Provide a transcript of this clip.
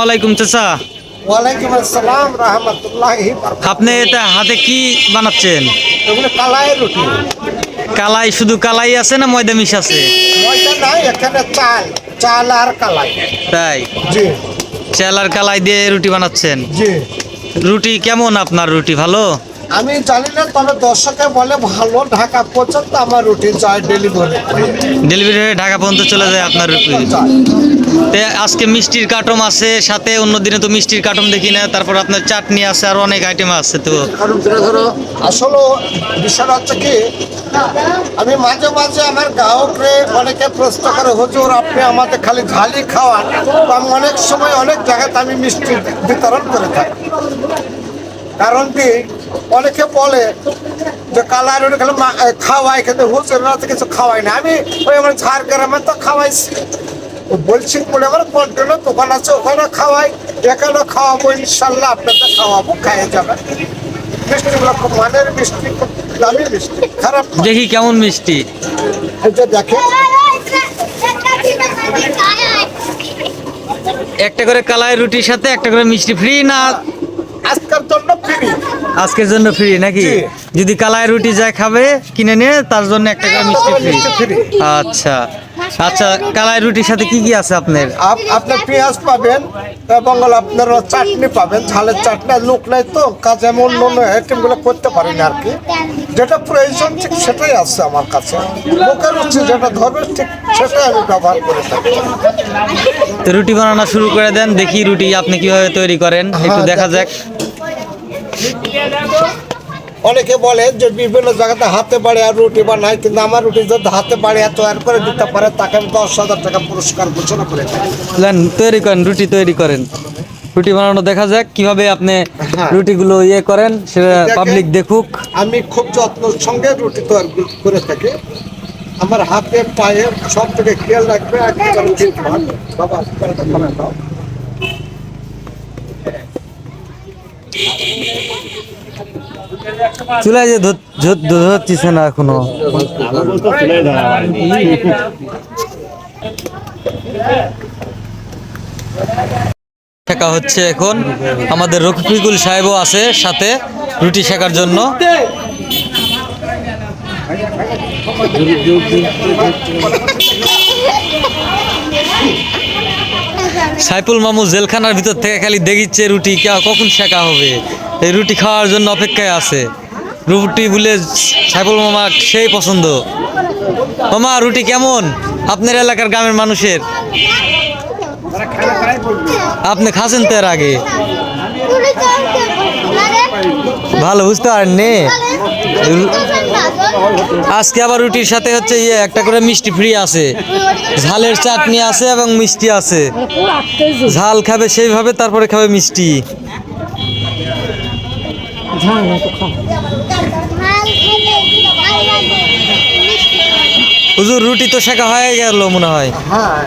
ওয়ালাইকুম চাচা। ওয়ালাইকুম আসসালাম রাহমাতুল্লাহি বারাকাতুহু। আপনি এটা হাতে কি বানাচ্ছেন? এগুলো কালাই রুটি। কালাই, শুধু কালাই আছে না ময়দা মিশ আছে? ময়দা নাই, এখানে চাল, চাল আর কালাই। তাই? জি চাল আর কালাই দিয়ে রুটি বানাচ্ছেন? জি। রুটি কেমন আপনার? রুটি ভালো? আমি জানি না, তবে দর্শকে বলে ভালো। ঢাকা পর্যন্ত আমার রুটি যায় ডেলিভারি। ডেলিভারি হয়ে ঢাকা পর্যন্ত চলে যায় আপনার রুটি? তে আজকে মিষ্টির কাটম আছে সাথে, অন্য দিনে তো মিষ্টির কাটম দেখি না। তারপর আপনার চাটনি আছে, আর অনেক আইটেম আছে। তো আসলে বিষয়টা হচ্ছে কি, আমি মাঝে মাঝে আমার গ্রাহকরে অনেকে প্রশ্ন করে, হুজুর আপনি আমাদের খালি ঝালি খাওয়ান। তো আমি অনেক সময় অনেক জায়গাতে আমি মিষ্টি বিতরণ করে থাকি। কারণ কি, অনেকে বলে যে কালার রুটি খালি খাওয়াই, কিন্তু হুজুররা তো কিছু খাওয়াই না। আমি ওই আমার ঝাড়গ্রামে তো খাওয়াইছি, বলছি বলে আমার কন্টেনার দোকান আছে, ওখানে খাওয়াই, এখানে খাওয়াবো, ইনশাল্লাহ আপনাদের খাওয়াবো, খাইয়ে যাবেন। মিষ্টিগুলো খুব মানের মিষ্টি, খুব দামি মিষ্টি, খারাপ না। দেখি কেমন মিষ্টি। এটা দেখে একটা করে কালাই রুটির সাথে একটা করে মিষ্টি ফ্রি না? আজকের জন্য ফ্রি। আজকের জন্য ফ্রি নাকি? জি। যদি কালাই রুটি যায় খাবে কিনে নিয়ে, তার জন্য একটা করে মিষ্টি ফ্রি। ফ্রি। আচ্ছা আচ্ছা, কালাই রুটির সাথে কি কি আছে আপনার? আপনার পেঁয়াজ পাবেন এবং আপনার চাটনি পাবেন, ঝালের চাটনি। লোক নাই তো কাজে, এমন অন্য আইটেমগুলো করতে পারি না আর কি। যেটা প্রয়োজন ঠিক সেটাই আছে আমার কাছে। লোকের হচ্ছে যেটা ধরবে ঠিক সেটাই আমি ব্যবহার করে থাকি। তো রুটি বানানো শুরু করে দেন, দেখি রুটি আপনি কিভাবে তৈরি করেন, একটু দেখা যাক। অনেকে বলে যে বিভিন্ন জায়গাতে হাতে বাড়ি আর রুটি বানায়, কিন্তু আমার রুটি যদি হাতে বাড়ি তৈরি করে দিতে পারে, তাকে আমি 10,000 টাকা পুরস্কার ঘোষণা করে থাকি। তৈরি করেন, রুটি তৈরি করেন। রুটি বানানো দেখা যাক কিভাবে আপনি রুটিগুলো ইয়ে করেন, সেটা পাবলিক দেখুক। আমি খুব যত্নের সঙ্গে রুটি তৈরি করে থাকি। আমার হাতে পায়ে সব থেকে খেয়াল রাখবে। বাবা চুলায় যে ধরছিছে না এখনো। শেখা হচ্ছে এখন। আমাদের রফিকুল সাহেবও আছে সাথে রুটি শেখার জন্য। সাইফুল মামু জেলখানার ভিতর থেকে খালি দেখিচ্ছে রুটি কখন শেখা হবে। এই রুটি খাওয়ার জন্য অপেক্ষায় আছে। রুটি বলে সাইফুল মামা সেই পছন্দ। মামা রুটি কেমন আপনার এলাকার গ্রামের মানুষের? আপনি খাচ্ছেন তো এর আগে? ভালো বুঝতে পারেননি? আজকে আবার রুটির সাথে হচ্ছে একটা করে মিষ্টি ফ্রি আছে, ঝালের চাটনি আছে এবং মিষ্টি আছে। ঝাল খাবে সেইভাবে, তারপরে খাবে মিষ্টি। হুজুর রুটি তো শেখা হয়ে গেল মনে হয়। হ্যাঁ।